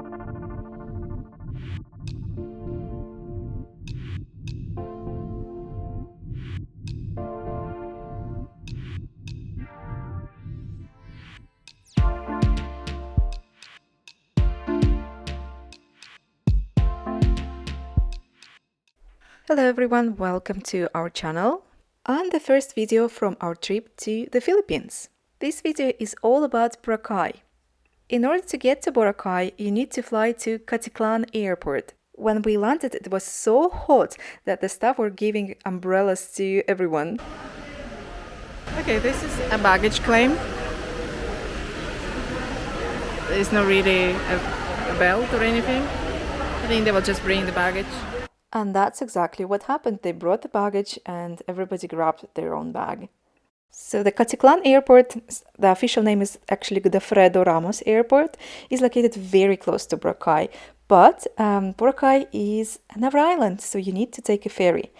Hello everyone, welcome to our channel and the first video from our trip to the Philippines. This video is all about Boracay. In order to get to Boracay, you need to fly to Caticlan Airport. When we landed, it was so hot that the staff were giving umbrellas to everyone. Okay, this is a baggage claim. There's no really a belt or anything. I think they will just bring the baggage. And that's exactly what happened. They brought the baggage and everybody grabbed their own bag. So the Caticlan Airport, the official name is actually Godofredo Ramos Airport, is located very close to Boracay. But Boracay is another island, so you need to take a ferry.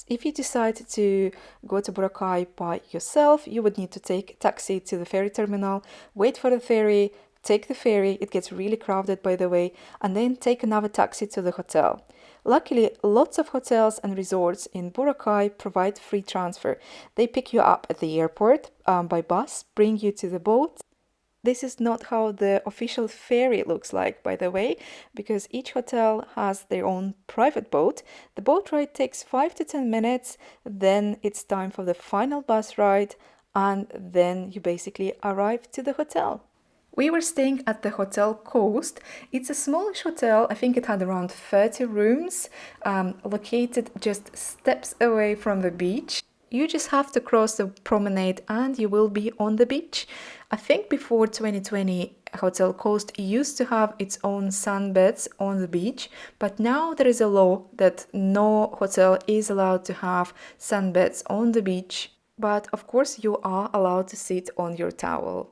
If you decide to go to Boracay by yourself, you would need to take a taxi to the ferry terminal, wait for the ferry, take the ferry, it gets really crowded by the way, and then take another taxi to the hotel. Luckily, lots of hotels and resorts in Boracay provide free transfer. They pick you up at the airport by bus, bring you to the boat. This is not how the official ferry looks like, by the way, because each hotel has their own private boat. The boat ride takes 5 to 10 minutes, then it's time for the final bus ride, and then you basically arrive to the hotel. We were staying at the Hotel Coast. It's a smallish hotel. I think it had around 30 rooms, located just steps away from the beach. You just have to cross the promenade and you will be on the beach. I think before 2020, Hotel Coast used to have its own sunbeds on the beach, but now there is a law that no hotel is allowed to have sunbeds on the beach. But of course, you are allowed to sit on your towel.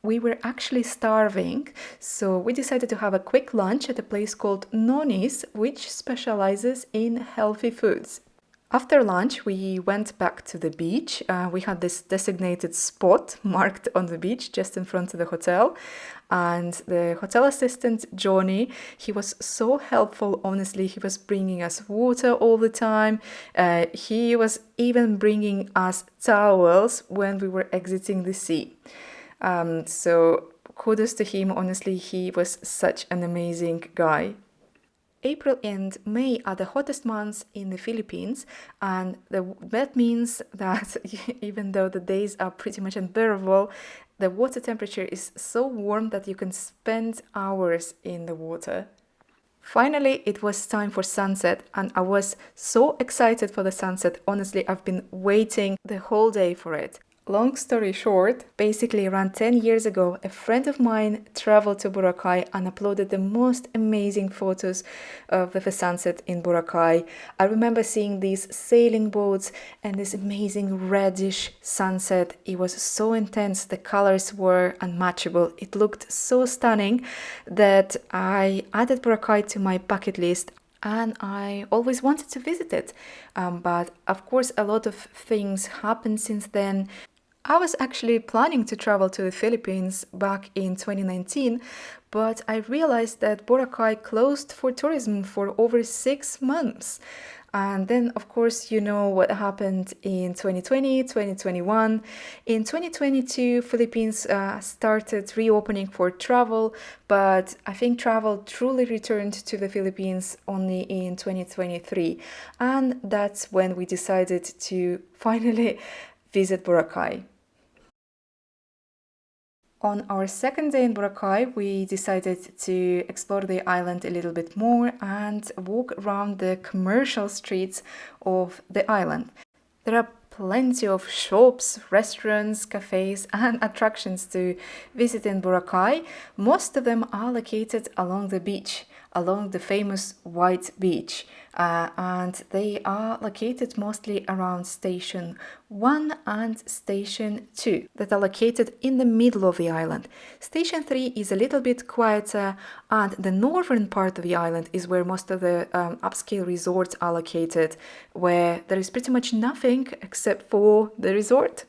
We were actually starving, so we decided to have a quick lunch at a place called Noni's, which specializes in healthy foods. After lunch, we went back to the beach. We had this designated spot marked on the beach just in front of the hotel. And the hotel assistant, Johnny, he was so helpful, honestly. He was bringing us water all the time. He was even bringing us towels when we were exiting the sea. So kudos to him, honestly, he was such an amazing guy. April and May are the hottest months in the Philippines, and that means that even though the days are pretty much unbearable, the water temperature is so warm that you can spend hours in the water. Finally, it was time for sunset, and I was so excited for the sunset. Honestly, I've been waiting the whole day for it. Long story short, basically around 10 years ago, a friend of mine traveled to Boracay and uploaded the most amazing photos of the sunset in Boracay. I remember seeing these sailing boats and this amazing reddish sunset. It was so intense, the colors were unmatchable. It looked so stunning that I added Boracay to my bucket list. And I always wanted to visit it. But of course, a lot of things happened since then. I was actually planning to travel to the Philippines back in 2019, but I realized that Boracay closed for tourism for over 6 months. And then, of course, you know what happened in 2020, 2021. In 2022, Philippines started reopening for travel, but I think travel truly returned to the Philippines only in 2023. And that's when we decided to finally visit Boracay. On our second day in Boracay, we decided to explore the island a little bit more and walk around the commercial streets of the island. There are plenty of shops, restaurants, cafes, and attractions to visit in Boracay. Most of them are located along the beach, along the famous White Beach. And they are located mostly around Station 1 and Station 2 that are located in the middle of the island. Station 3 is a little bit quieter, and the northern part of the island is where most of the upscale resorts are located, where there is pretty much nothing except for the resort.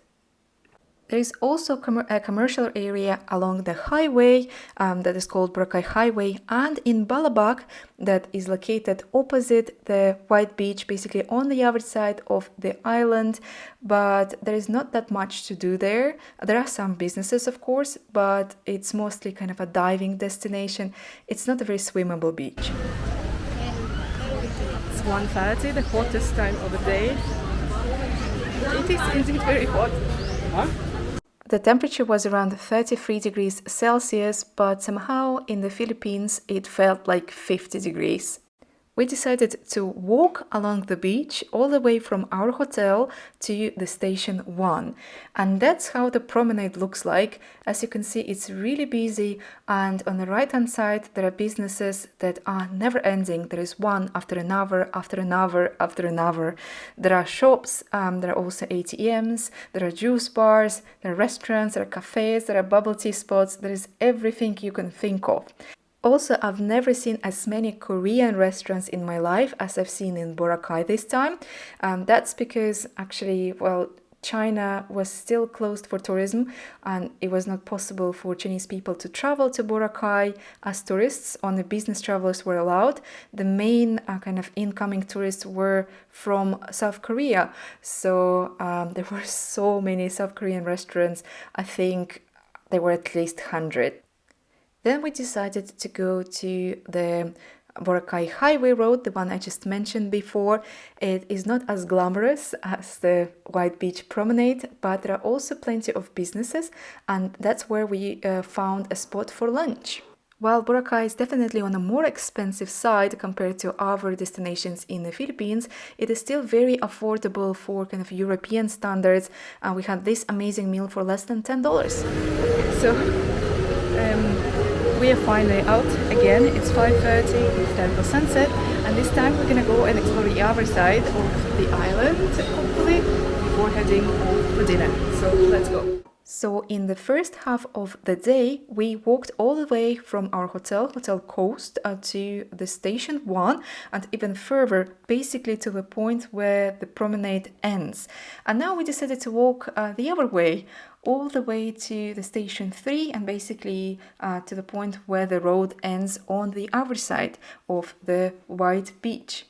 There is also a commercial area along the highway that is called Boracay Highway, and in Balabac that is located opposite the white beach, basically on the other side of the island, but there is not that much to do there. There are some businesses, of course, but it's mostly kind of a diving destination. It's not a very swimmable beach. It's 1:30, the hottest time of the day. It is indeed very hot. Huh? The temperature was around 33 degrees Celsius, but somehow in the Philippines it felt like 50 degrees. We decided to walk along the beach all the way from our hotel to the station 1. And that's how the promenade looks like. As you can see, it's really busy, and on the right hand side there are businesses that are never ending. There is one after another, after another, after another. There are shops, there are also ATMs, there are juice bars, there are restaurants, there are cafes, there are bubble tea spots. There is everything you can think of. Also, I've never seen as many Korean restaurants in my life as I've seen in Boracay this time. That's because actually, well, China was still closed for tourism, and it was not possible for Chinese people to travel to Boracay as tourists. Only business travelers were allowed. The main kind of incoming tourists were from South Korea. So there were so many South Korean restaurants. I think there were at least 100. Then we decided to go to the Boracay Highway Road, the one I just mentioned before. It is not as glamorous as the White Beach Promenade, but there are also plenty of businesses, and that's where we found a spot for lunch. While Boracay is definitely on a more expensive side compared to other destinations in the Philippines, it is still very affordable for kind of European standards, and we had this amazing meal for less than $10. So, we are finally out again. It's 5:30, it's time for sunset, and this time we're gonna go and explore the other side of the island, hopefully, before heading off for dinner. So let's go. So in the first half of the day, we walked all the way from our Hotel Coast, to the station 1, and even further, basically to the point where the promenade ends. And now we decided to walk the other way, all the way to the station 3, and basically to the point where the road ends on the other side of the white beach.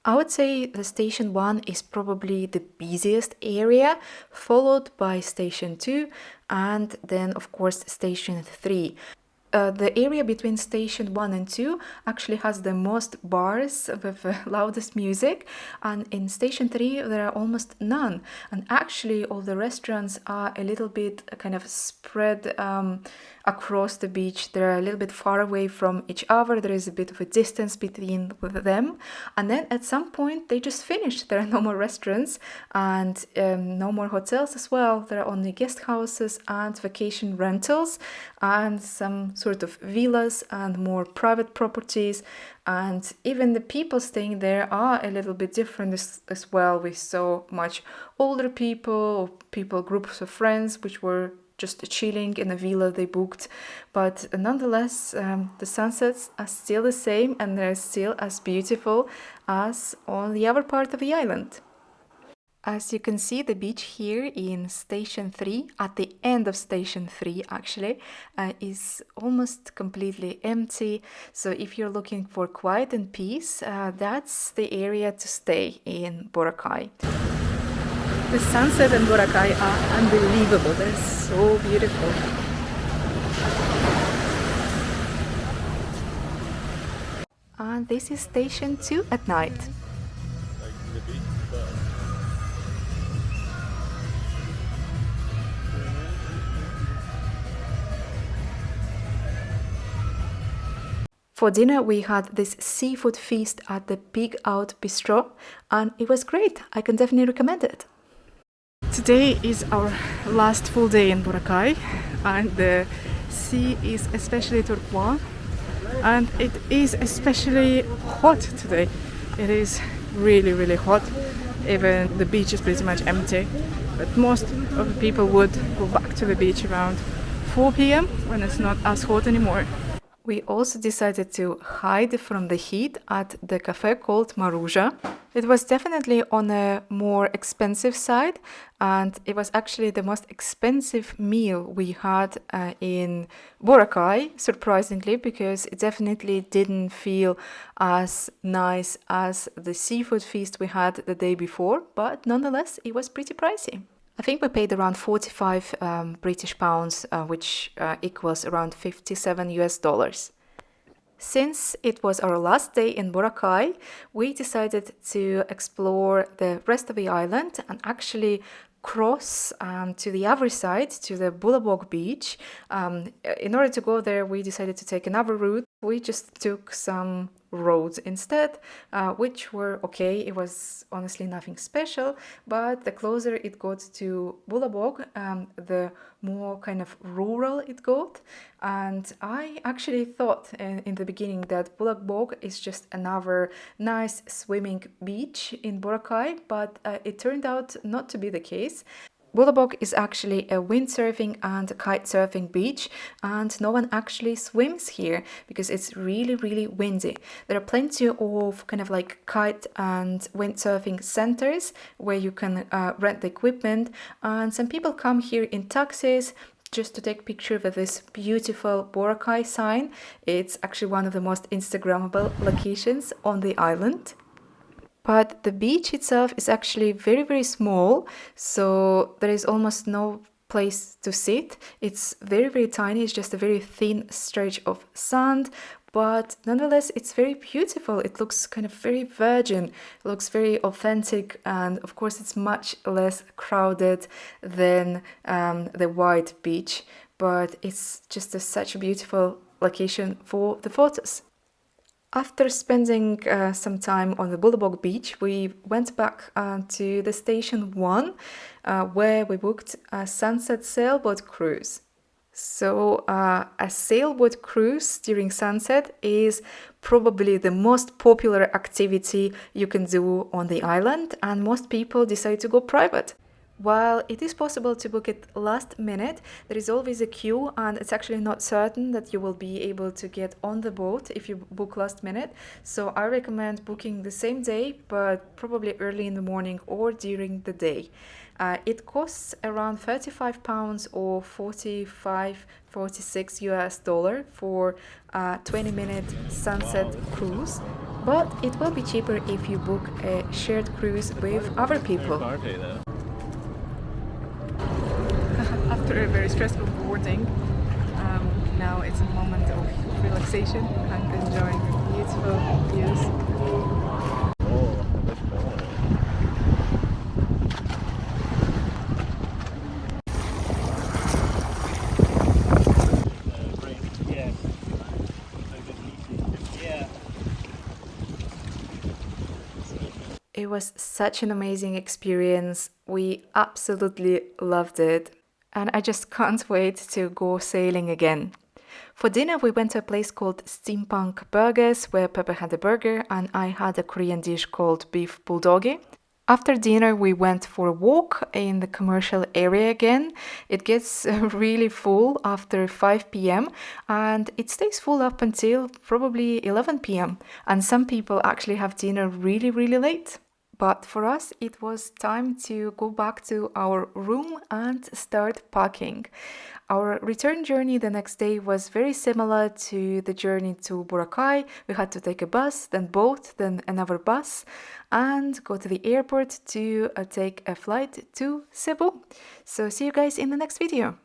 I would say the station 1 is probably the busiest area, followed by station 2, and then of course station 3. The area between station 1 and 2 actually has the most bars with the loudest music, and in station 3 there are almost none. And actually all the restaurants are a little bit kind of spread across the beach. They're a little bit far away from each other. There is a bit of a distance between them, and then at some point they just finish. There are no more restaurants and no more hotels as well. There are only guest houses and vacation rentals and some sort of villas and more private properties, and even the people staying there are a little bit different as well. We saw much older people, groups of friends which were just chilling in a villa they booked, but nonetheless the sunsets are still the same and they're still as beautiful as on the other part of the island. As you can see, the beach here in station 3, at the end of station 3 actually, is almost completely empty. So if you're looking for quiet and peace, that's the area to stay in Boracay. The sunset in Boracay are unbelievable. They're so beautiful. And this is station 2 at night. For dinner, we had this seafood feast at the Pig Out Bistro, and it was great. I can definitely recommend it. Today is our last full day in Boracay, and the sea is especially turquoise, and it is especially hot today. It is really, really hot. Even the beach is pretty much empty, but most of the people would go back to the beach around 4 p.m. when it's not as hot anymore. We also decided to hide from the heat at the cafe called Maruja. It was definitely on a more expensive side, and it was actually the most expensive meal we had in Boracay, surprisingly, because it definitely didn't feel as nice as the seafood feast we had the day before, but nonetheless, it was pretty pricey. I think we paid around 45 British pounds, which equals around 57 US dollars. Since it was our last day in Boracay, we decided to explore the rest of the island and actually cross to the other side, to the Bulabog beach. In order to go there, we decided to take another route. We just took some roads instead, which were okay. It was honestly nothing special, but the closer it got to Bulabog, the more kind of rural it got. And I actually thought in the beginning that Bulabog is just another nice swimming beach in Boracay, but it turned out not to be the case. Bulabog is actually a windsurfing and kite surfing beach, and no one actually swims here because it's really, really windy. There are plenty of kind of like kite and windsurfing centers where you can rent the equipment, and some people come here in taxis just to take picture with this beautiful Boracay sign. It's actually one of the most Instagrammable locations on the island. But the beach itself is actually very, very small, so there is almost no place to sit. It's very, very tiny. It's just a very thin stretch of sand, but nonetheless, it's very beautiful. It looks kind of very virgin. It looks very authentic, and of course, it's much less crowded than the white beach, but it's just such a beautiful location for the photos. After spending some time on the Bulabog beach, we went back to the station 1, where we booked a sunset sailboat cruise. So a sailboat cruise during sunset is probably the most popular activity you can do on the island, and most people decide to go private. While it is possible to book it last minute, there is always a queue, and it's actually not certain that you will be able to get on the boat if you book last minute. So I recommend booking the same day, but probably early in the morning or during the day. It costs around 35 pounds or 46 US dollar for a 20-minute sunset cruise, but it will be cheaper if you book a shared cruise with other people. After a very stressful boarding, now it's a moment of relaxation and enjoying beautiful views. It was such an amazing experience. We absolutely loved it. And I just can't wait to go sailing again. For dinner, we went to a place called Steampunk Burgers, where Pepper had a burger and I had a Korean dish called beef bulgogi. After dinner, we went for a walk in the commercial area again. It gets really full after 5 p.m. and it stays full up until probably 11 p.m. And some people actually have dinner really, really late. But for us, it was time to go back to our room and start packing. Our return journey the next day was very similar to the journey to Boracay. We had to take a bus, then boat, then another bus, and go to the airport to take a flight to Cebu. So see you guys in the next video.